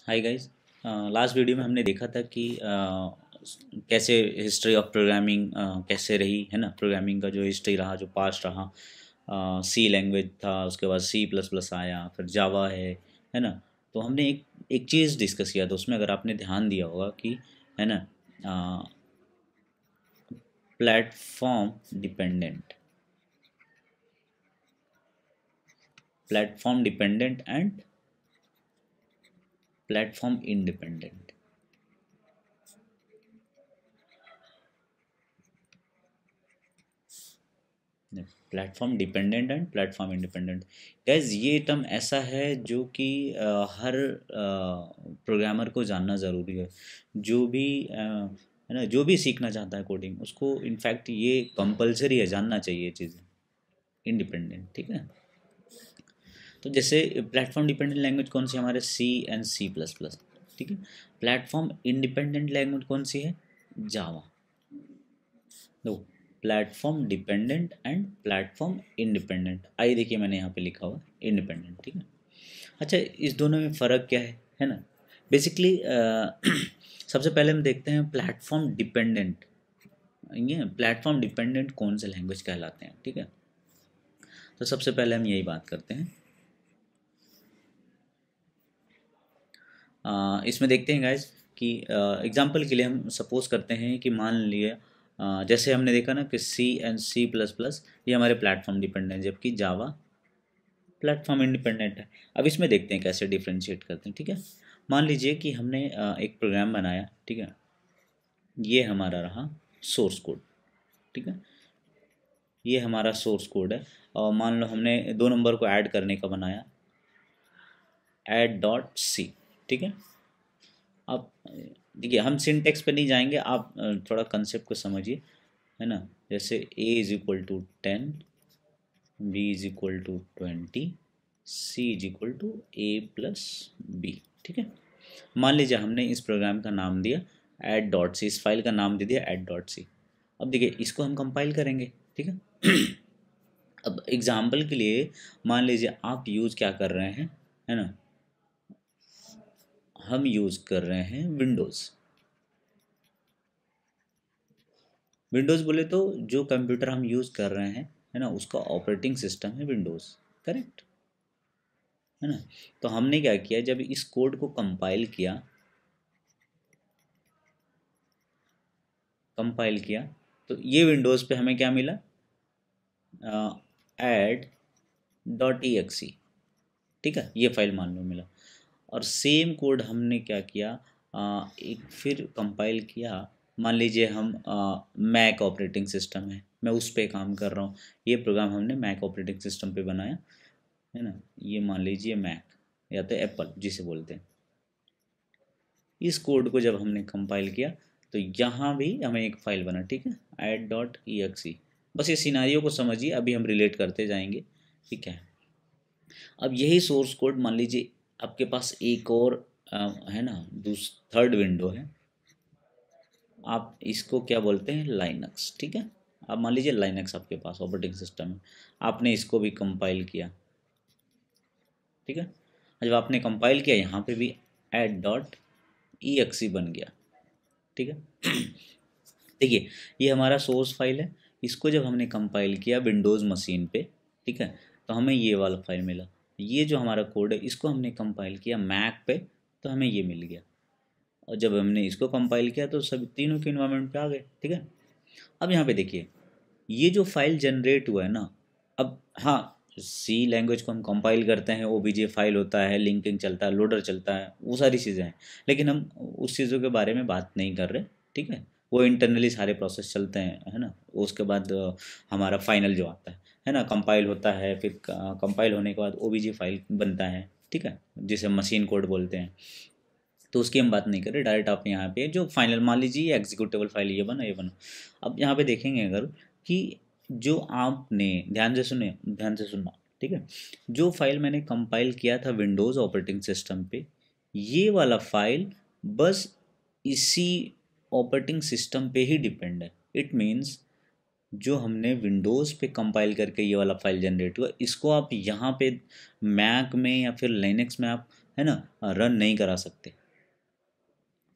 Hi guys. Last video में हमने देखा था कि कैसे हिस्ट्री ऑफ प्रोग्रामिंग कैसे रही है ना। प्रोग्रामिंग का जो हिस्ट्री रहा, जो पास्ट रहा, सी लैंग्वेज था, उसके बाद सी प्लस प्लस आया, फिर जावा है ना। तो हमने एक चीज़ डिस्कस किया था उसमें, अगर आपने ध्यान दिया होगा कि है ना, platform dependent, platform dependent and platform independent. Platform dependent and platform independent. Gas ये टर्म ऐसा है जो कि हर प्रोग्रामर को जानना ज़रूरी है। जो भी है ना, जो भी सीखना चाहता है कोडिंग, उसको इनफैक्ट ये कंपलसरी है, जानना चाहिए ये चीज़ें। इंडिपेंडेंट, ठीक है। तो जैसे प्लेटफॉर्म डिपेंडेंट लैंग्वेज कौन सी, हमारे सी एंड सी प्लस प्लस, ठीक है। प्लेटफॉर्म इंडिपेंडेंट लैंग्वेज कौन सी है, जावा। दो, platform dependent and platform independent. आई देखिए मैंने यहाँ पे लिखा हुआ इंडिपेंडेंट, ठीक है। अच्छा, इस दोनों में फ़र्क क्या है ना। बेसिकली सबसे पहले हम देखते हैं प्लेटफॉर्म डिपेंडेंट। ये प्लेटफॉर्म डिपेंडेंट कौन से लैंग्वेज कहलाते हैं, ठीक है। तो सबसे पहले हम यही बात करते हैं। इसमें देखते हैं गाइज कि एग्जांपल के लिए हम सपोज करते हैं कि मान लिए जैसे हमने देखा ना कि सी एंड सी प्लस प्लस ये हमारे प्लेटफॉर्म डिपेंडेंट, जबकि जावा प्लेटफॉर्म इंडिपेंडेंट है। अब इसमें देखते हैं कैसे डिफ्रेंशिएट करते हैं, ठीक है। मान लीजिए कि हमने एक प्रोग्राम बनाया, ठीक है। ये हमारा रहा सोर्स कोड, ठीक है। ये हमारा सोर्स कोड है, और मान लो हमने 2 नंबर को ऐड करने का बनाया, ऐड डॉट सी, ठीक है। अब देखिए, हम सिंटेक्स पे नहीं जाएंगे, आप थोड़ा कंसेप्ट को समझिए, है ना। जैसे a is equal to 10, b is equal to 20, c is equal to a plus b, ठीक है। मान लीजिए हमने इस प्रोग्राम का नाम दिया ऐड डॉट सी, इस फाइल का नाम दे दिया ऐड डॉट सी। अब देखिए इसको हम कंपाइल करेंगे, ठीक है। अब एग्जाम्पल के लिए मान लीजिए आप यूज़ क्या कर रहे हैं, है ना। हम यूज़ कर रहे हैं विंडोज़। विंडोज़ बोले तो जो कंप्यूटर हम यूज़ कर रहे हैं, है ना, उसका ऑपरेटिंग सिस्टम है विंडोज़, करेक्ट, है ना। तो हमने क्या किया, जब इस कोड को कंपाइल किया तो ये विंडोज़ पे हमें क्या मिला, ऐड डॉट ई एक्सी, ठीक है। ये फाइल मान लो मिला। और सेम कोड हमने क्या किया, एक फिर कंपाइल किया। मान लीजिए हम मैक ऑपरेटिंग सिस्टम है, मैं उस पर काम कर रहा हूँ। ये प्रोग्राम हमने मैक ऑपरेटिंग सिस्टम पे बनाया, है ना। ये मान लीजिए मैक या तो एप्पल जिसे बोलते हैं। इस कोड को जब हमने कंपाइल किया तो यहाँ भी हमें एक फ़ाइल बना, ठीक है, ऐड डॉट ई एक्सी। बस ये सिनारियो को समझिए, अभी हम रिलेट करते जाएंगे, ठीक है। अब यही सोर्स कोड मान लीजिए आपके पास एक और है ना, थर्ड विंडो है। आप इसको क्या बोलते हैं, लाइनक्स, ठीक है। अब मान लीजिए लाइनक्स आपके पास ऑपरेटिंग सिस्टम है, आपने इसको भी कंपाइल किया, ठीक है। जब आपने कंपाइल किया यहाँ पे भी ऐड डॉट ई एक्सी बन गया, ठीक है। देखिए ये हमारा सोर्स फाइल है, इसको जब हमने कंपाइल किया विंडोज़ मशीन पे, ठीक है, तो हमें ये वाला फाइल मिला। ये जो हमारा कोड है इसको हमने कंपाइल किया मैक पे, तो हमें ये मिल गया। और जब हमने इसको कंपाइल किया तो सभी तीनों के इन्वायरमेंट पे आ गए, ठीक है। अब यहाँ पे देखिए ये जो फाइल जनरेट हुआ है ना, अब हाँ, सी लैंग्वेज को हम कंपाइल करते हैं, ओबीजे फाइल होता है, लिंकिंग चलता है, लोडर चलता है, वो सारी चीज़ें हैं। लेकिन हम उस चीज़ों के बारे में बात नहीं कर रहे, ठीक है। वो इंटरनली सारे प्रोसेस चलते हैं, है ना। उसके बाद हमारा फाइनल जो आता है ना, कंपाइल होता है, फिर कंपाइल होने के बाद ओबीजे फाइल बनता है, ठीक है, जिसे मशीन कोड बोलते हैं। तो उसकी हम बात नहीं कर रहे, डायरेक्ट आप यहाँ पे जो फाइनल मान लीजिए एग्जीक्यूटेबल फाइल ये बना। अब यहाँ पे देखेंगे अगर कि जो आपने ध्यान से सुनना, ठीक है। जो फाइल मैंने कंपाइल किया था विंडोज़ ऑपरेटिंग सिस्टम पे, ये वाला फाइल बस इसी ऑपरेटिंग सिस्टम पे ही डिपेंड है। इट मीन्स जो हमने विंडोज़ पे कंपाइल करके ये वाला फाइल जनरेट हुआ, इसको आप यहाँ पे मैक में या फिर लिनक्स में आप है ना, रन नहीं करा सकते।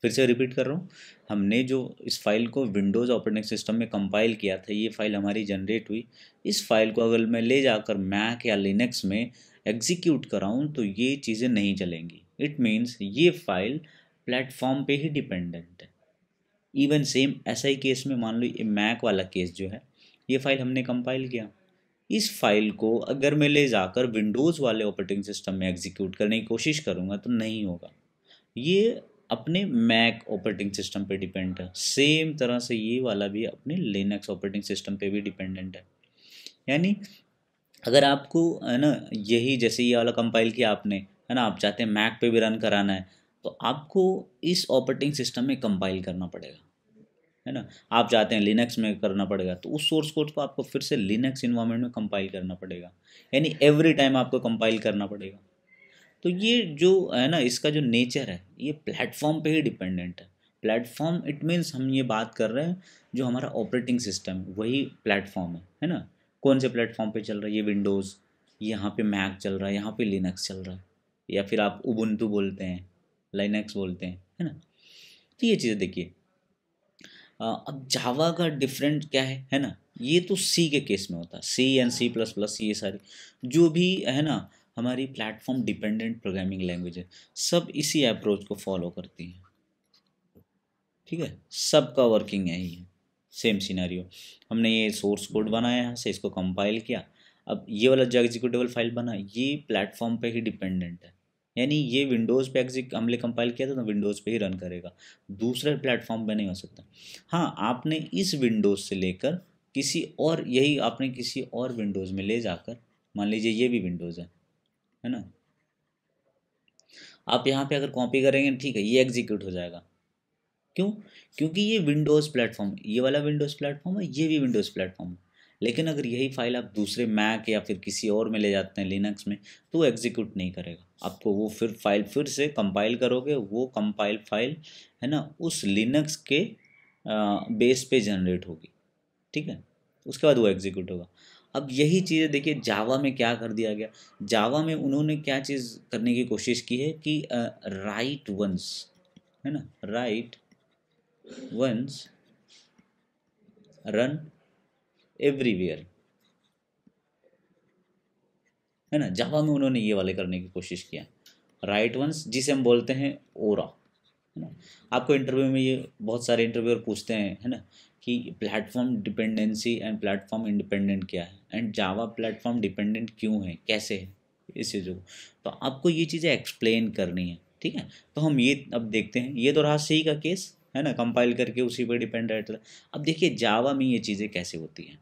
फिर से रिपीट कर रहा हूँ, हमने जो इस फाइल को विंडोज़ ऑपरेटिंग सिस्टम में कंपाइल किया था, ये फाइल हमारी जनरेट हुई। इस फाइल को अगर मैं ले जाकर मैक या लिनक्स में एग्जीक्यूट कराऊँ तो ये चीज़ें नहीं चलेंगी। इट मीन्स ये फाइल प्लेटफॉर्म पे ही डिपेंडेंट है। इवन सेम ऐसा ही केस में मान लो ये मैक वाला केस जो है, ये फाइल हमने कंपाइल किया, इस फाइल को अगर मैं ले जाकर विंडोज़ वाले ऑपरेटिंग सिस्टम में एग्जीक्यूट करने की कोशिश करूँगा तो नहीं होगा। ये अपने मैक ऑपरेटिंग सिस्टम पे डिपेंड है। सेम तरह से ये वाला भी अपने लिनक्स ऑपरेटिंग सिस्टम पे भी डिपेंडेंट है। यानी अगर आपको है ना, यही जैसे ये वाला कंपाइल किया आपने, है ना, आप चाहते हैं मैक पे भी रन कराना है तो आपको इस ऑपरेटिंग सिस्टम में कंपाइल करना पड़ेगा, है ना। आप चाहते हैं लिनक्स में करना पड़ेगा तो उस सोर्स कोड को आपको फिर से लिनक्स इन्वायरमेंट में कंपाइल करना पड़ेगा। यानी एवरी टाइम आपको कंपाइल करना पड़ेगा। तो ये जो है ना, इसका जो नेचर है ये प्लेटफॉर्म पे ही डिपेंडेंट है। प्लेटफॉर्म इट मीन्स हम ये बात कर रहे हैं जो हमारा ऑपरेटिंग सिस्टम है वही प्लेटफॉर्म है ना। कौन से प्लेटफॉर्म पे चल रहा है, ये विंडोज़, यहाँ पे मैक चल रहा है, यहाँ पे लिनक्स चल रहा है, या फिर आप उबुंटू बोलते हैं, लाइनक्स बोलते हैं, है ना। तो ये चीज़ें देखिए। अब जावा का डिफरेंट क्या है ना, ये तो सी के केस में होता है, सी एंड सी प्लस प्लस, ये सारी जो भी है ना हमारी प्लेटफॉर्म डिपेंडेंट प्रोग्रामिंग लैंग्वेज है, सब इसी अप्रोच को फॉलो करती हैं। ठीक है, सबका वर्किंग है ही सेम सिनेरियो। हमने ये सोर्स कोड बनाया यहाँ से, इसको कंपाइल किया, अब ये वाला जो एग्जीक्यूटेबल फाइल बना ये प्लेटफॉर्म पे ही डिपेंडेंट है। यानी ये विंडोज़ पे हमने कंपाइल किया था तो विंडोज़ पे ही रन करेगा, दूसरे प्लेटफॉर्म पे नहीं हो सकता। हाँ, आपने इस विंडोज़ से लेकर किसी और, यही आपने किसी और विंडोज़ में ले जाकर, मान लीजिए ये भी विंडोज़ है ना, आप यहाँ पे अगर कॉपी करेंगे ठीक है ये एग्जीक्यूट हो जाएगा। क्यों? क्योंकि ये विंडोज़ प्लेटफॉर्म, ये वाला विंडोज़ प्लेटफॉर्म है, ये भी विंडोज़ प्लेटफॉर्म है। लेकिन अगर यही फाइल आप दूसरे मैक या फिर किसी और में ले जाते हैं लिनक्स में तो वो एग्जीक्यूट नहीं करेगा आपको, वो फिर फाइल फिर से कंपाइल करोगे, वो कंपाइल फाइल है ना उस लिनक्स के बेस पे जनरेट होगी। ठीक है, उसके बाद वो एग्जीक्यूट होगा। अब यही चीज़ें देखिए जावा में क्या कर दिया गया। जावा में उन्होंने क्या चीज़ करने की कोशिश की है कि राइट वंस, है ना, राइट वंस रन एवरीवेयर, है ना। जावा में उन्होंने ये वाले करने की कोशिश किया, राइट वंस जिसे हम बोलते हैं ओरा, है ना। आपको इंटरव्यू में ये बहुत सारे इंटरव्यूअर पूछते हैं, है ना, कि platform dependency and platform independent क्या है एंड जावा प्लेटफॉर्म डिपेंडेंट क्यों है, कैसे है, इस चीज़ों को तो आपको ये चीज़ें एक्सप्लेन करनी है। ठीक है, तो हम ये अब देखते हैं, ये तो रहा सी का केस, है ना, कंपाइल करके उसी पर डिपेंड रहता है। अब देखिए जावा में ये चीज़ें कैसे होती हैं,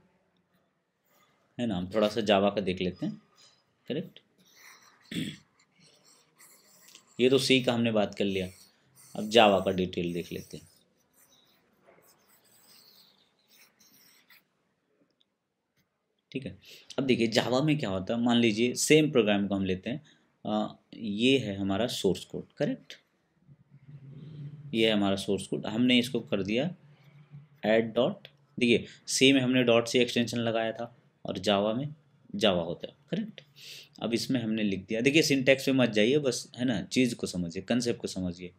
है ना, हम थोड़ा सा जावा का देख लेते हैं। करेक्ट, ये तो सी का हमने बात कर लिया, अब जावा का डिटेल देख लेते हैं। ठीक है, अब देखिए जावा में क्या होता है, मान लीजिए सेम प्रोग्राम को हम लेते हैं, ये है हमारा सोर्स कोड, करेक्ट, ये है हमारा सोर्स कोड, हमने इसको कर दिया ऐड डॉट, देखिए सी में हमने डॉट सी एक्सटेंशन लगाया था और जावा में जावा होता है, करेक्ट। अब इसमें हमने लिख दिया, देखिए सिंटैक्स पे मत जाइए, बस है ना चीज़ को समझिए, कंसेप्ट को समझिए।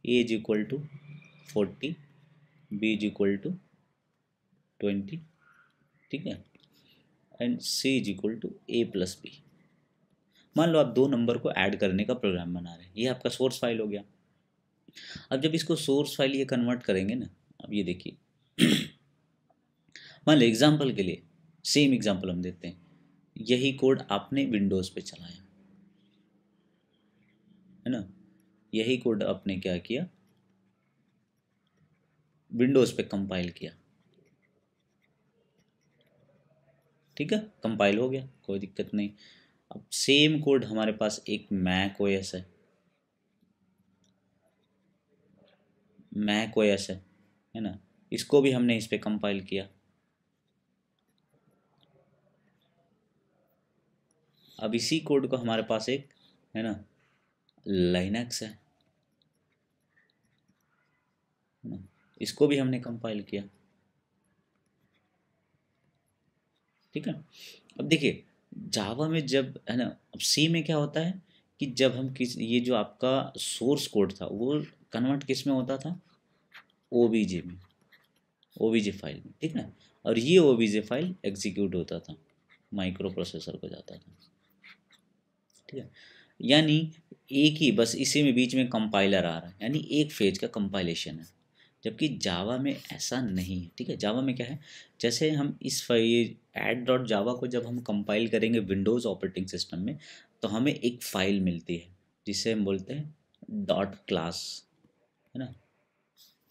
A is equal to 40, B is equal to 20, ठीक है, and C is equal to A plus B. मान लो आप दो नंबर को ऐड करने का प्रोग्राम बना रहे हैं, ये आपका सोर्स फाइल हो गया। अब जब इसको सोर्स फाइल ये कन्वर्ट करेंगे ना, अब ये देखिए मान लो एग्जाम्पल के लिए सेम एग्जाम्पल हम देते हैं, यही कोड आपने विंडोज़ पे चलाया, है ना, यही कोड आपने क्या किया, विंडोज़ पे कंपाइल किया। ठीक है, कंपाइल हो गया, कोई दिक्कत नहीं। अब सेम कोड हमारे पास एक मैक ओएस है ना, इसको भी हमने इस पे कंपाइल किया। अब इसी कोड को हमारे पास एक, है ना, लाइनक्स है ना, इसको भी हमने कंपाइल किया। ठीक है, अब देखिए जावा में जब, है ना, अब सी में क्या होता है कि जब हम ये जो आपका सोर्स कोड था वो कन्वर्ट किस में होता था, ओबीजे में, ओबीजे फाइल में, ठीक है। और ये ओबीजे फाइल एग्जीक्यूट होता था, माइक्रो प्रोसेसर को जाता था, ठीक है। यानी एक ही बस इसी में बीच में कंपाइलर आ रहा है, यानी एक फेज का कंपाइलेशन है, जबकि जावा में ऐसा नहीं है, ठीक है। जावा में क्या है, जैसे हम इस फाइल ऐड डॉट जावा को जब हम कंपाइल करेंगे विंडोज़ ऑपरेटिंग सिस्टम में, तो हमें एक फ़ाइल मिलती है जिसे हम बोलते हैं डॉट क्लास, है ना।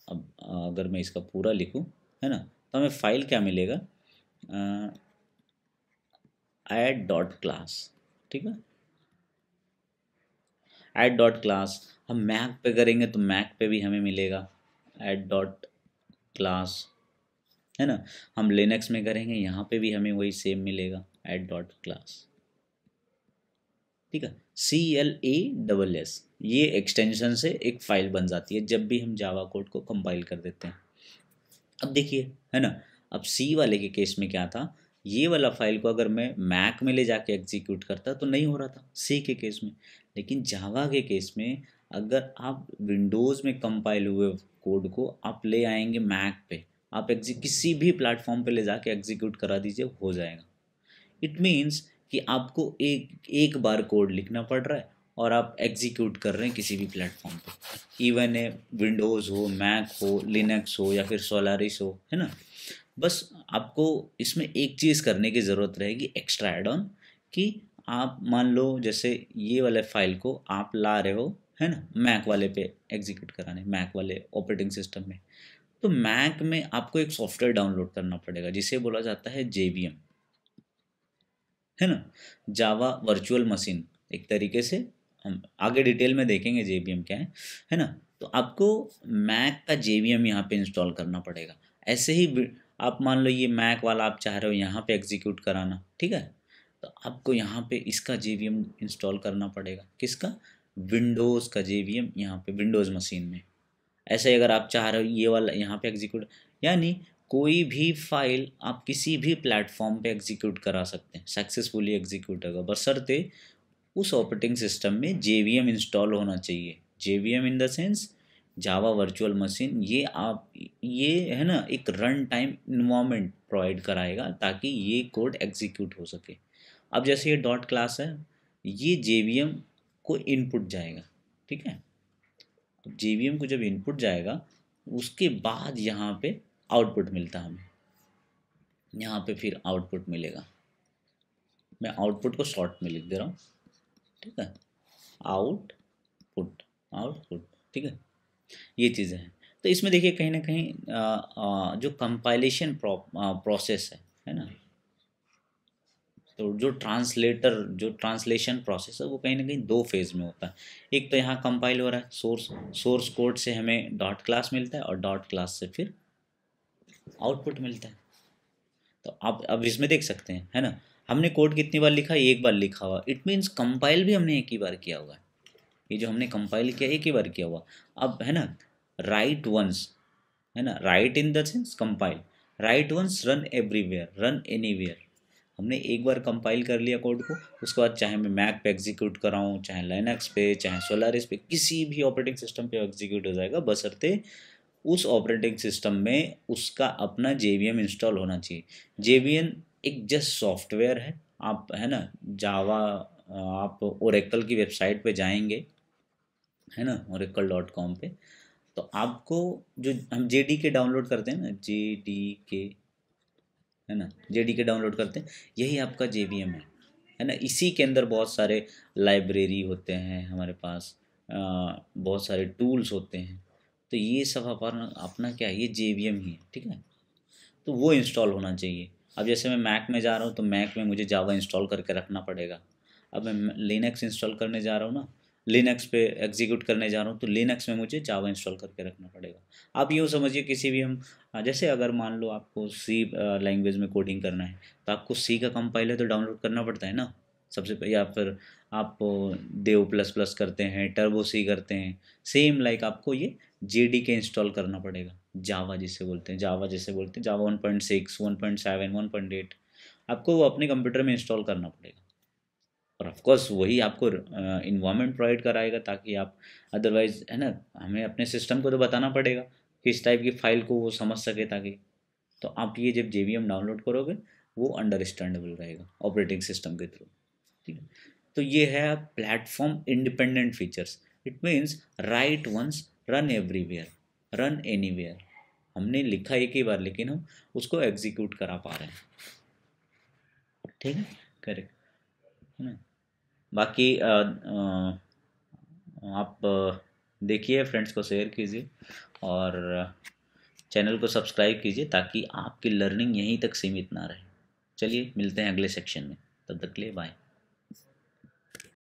अब अगर मैं इसका पूरा लिखूं, है ना, तो हमें फ़ाइल क्या मिलेगा, ऐड डॉट क्लास, ठीक है। ऐड डॉट क्लास हम मैक पे करेंगे तो मैक पे भी हमें मिलेगा ऐड डॉट क्लास, है ना। हम लिनक्स में करेंगे यहाँ पे भी हमें वही सेम मिलेगा ऐड डॉट क्लास, ठीक है। CLASS ये एक्सटेंशन से एक फ़ाइल बन जाती है जब भी हम जावा कोड को कंपाइल कर देते हैं। अब देखिए, है ना, अब सी वाले के केस में क्या था, ये वाला फाइल को अगर मैं मैक में ले जाके एग्जीक्यूट करता तो नहीं हो रहा था सी के केस में, लेकिन जावा के केस में अगर आप विंडोज़ में कंपाइल हुए कोड को आप ले आएंगे मैक पे, आप किसी भी प्लेटफॉर्म पे ले जाके एग्जीक्यूट करा दीजिए, हो जाएगा। इट मीन्स कि आपको एक एक बार कोड लिखना पड़ रहा है और आप एग्जीक्यूट कर रहे हैं किसी भी प्लेटफॉर्म पे, इवन है विंडोज़ हो, मैक हो, लिनक्स हो या फिर सोलारिस हो, है ना। बस आपको इसमें एक चीज़ करने की ज़रूरत रहेगी एक्स्ट्रा एड ऑन, कि आप मान लो जैसे ये वाले फाइल को आप ला रहे हो, है ना, मैक वाले पे एग्जीक्यूट कराने, मैक वाले ऑपरेटिंग सिस्टम में, तो मैक में आपको एक सॉफ्टवेयर डाउनलोड करना पड़ेगा जिसे बोला जाता है JVM, है ना, जावा वर्चुअल मशीन एक तरीके से। हम आगे डिटेल में देखेंगे JVM क्या है ना। तो आपको मैक का JVM यहाँ पे इंस्टॉल करना पड़ेगा। ऐसे ही आप मान लो ये मैक वाला आप चाह रहे हो यहाँ पे एग्जीक्यूट कराना, ठीक है, तो आपको यहाँ पे इसका JVM इंस्टॉल करना पड़ेगा, किसका, विंडोज़ का JVM यहाँ पे विंडोज़ मशीन में। ऐसे ही अगर आप चाह रहे हो ये वाला यहाँ पे एग्जीक्यूट, यानी कोई भी फाइल आप किसी भी प्लेटफॉर्म पे एग्जीक्यूट करा सकते हैं, सक्सेसफुली एग्जीक्यूट होगा, बशर्ते उस ऑपरेटिंग सिस्टम में JVM इंस्टॉल होना चाहिए। JVM in the sense Java virtual machine, ये आप ये है ना एक रन टाइम इन्वायरमेंट प्रोवाइड कराएगा ताकि ये कोड एग्जीक्यूट हो सके। अब जैसे ये डॉट क्लास है, ये JVM को इनपुट जाएगा, ठीक है। अब JVM को जब इनपुट जाएगा उसके बाद यहाँ पे आउटपुट मिलता है हमें, यहाँ पे फिर आउटपुट मिलेगा। मैं आउटपुट को शॉर्ट में लिख दे रहा हूँ, ठीक है, आउटपुट, आउटपुट, ठीक है, ये चीज़ें हैं। तो इसमें देखिए कहीं ना कहीं जो कंपाइलेशन प्रोसेस है ना, तो जो ट्रांसलेशन प्रोसेस है वो कहीं ना कहीं दो फेज़ में होता है। एक तो यहाँ कंपाइल हो रहा है, सोर्स कोड से हमें डॉट क्लास मिलता है और डॉट क्लास से फिर आउटपुट मिलता है। तो आप अब इसमें देख सकते हैं, है ना, हमने कोड कितनी बार लिखा, एक बार लिखा हुआ, इट मीन्स कंपाइल भी हमने एक ही बार किया हुआ है। ये जो हमने कंपाइल किया एक ही बार किया हुआ। अब है ना, राइट वंस, है ना, right in the sense compile, write once run everywhere, run anywhere. हमने एक बार कंपाइल कर लिया कोड को, उसके बाद चाहे मैं मैक पे एग्जीक्यूट कराऊँ, चाहे लाइनक्स पे, चाहे सोलारिस पे, किसी भी ऑपरेटिंग सिस्टम पे एग्जीक्यूट हो जाएगा, बशर्ते उस ऑपरेटिंग सिस्टम में उसका अपना JVM इंस्टॉल होना चाहिए। JVM एक जस्ट सॉफ्टवेयर है, आप है ना जावा, आप ओरेकल की वेबसाइट पे जाएंगे, है ना, oracle.com पे, तो आपको जो हम JDK डाउनलोड करते हैं ना, JDK, है ना, JDK डाउनलोड करते हैं, यही आपका JVM है ना। इसी के अंदर बहुत सारे लाइब्रेरी होते हैं हमारे पास, बहुत सारे टूल्स होते हैं, तो ये सब अपना अपना क्या है, ये JVM ही है, ठीक है। तो वो इंस्टॉल होना चाहिए। अब जैसे मैं मैक में जा रहा हूँ तो मैक में मुझे जावा इंस्टॉल करके रखना पड़ेगा। अब मैं लिनक्स इंस्टॉल करने जा रहा हूँ ना, लिनक्स पे एग्जीक्यूट करने जा रहा हूँ तो लिनक्स में मुझे जावा इंस्टॉल करके रखना पड़ेगा। आप यूँ समझिए किसी भी हम जैसे अगर मान लो आपको सी लैंग्वेज में कोडिंग करना है तो आपको सी का कंपाइलर तो डाउनलोड करना पड़ता है ना सबसे पहले, या फिर आप देव प्लस प्लस करते हैं, टर्बो सी करते हैं, सेम लाइक आपको ये JDK इंस्टॉल करना पड़ेगा। जावा जिसे बोलते हैं, जावा 1.6, 1.7, 1.8 आपको वो अपने कंप्यूटर में इंस्टॉल करना पड़ेगा। और ऑफ कोर्स वही आपको इन्वायरमेंट प्रोवाइड कराएगा, ताकि आप अदरवाइज है ना, हमें अपने सिस्टम को तो बताना पड़ेगा किस टाइप की फ़ाइल को वो समझ सके, ताकि तो आप ये जब JVM डाउनलोड करोगे वो अंडरस्टैंडेबल रहेगा ऑपरेटिंग सिस्टम के थ्रू। ठीक है, तो ये है platform independent features. It means write once, run everywhere, run anywhere. हमने लिखा एक ही बार, लेकिन हम उसको एग्जीक्यूट करा पा रहे हैं। ठीक है, करेक्ट है ना। बाकी आप देखिए, फ्रेंड्स को शेयर कीजिए और चैनल को सब्सक्राइब कीजिए, ताकि आपकी लर्निंग यहीं तक सीमित ना रहे। चलिए मिलते हैं अगले सेक्शन में, तब तक के लिए बाय।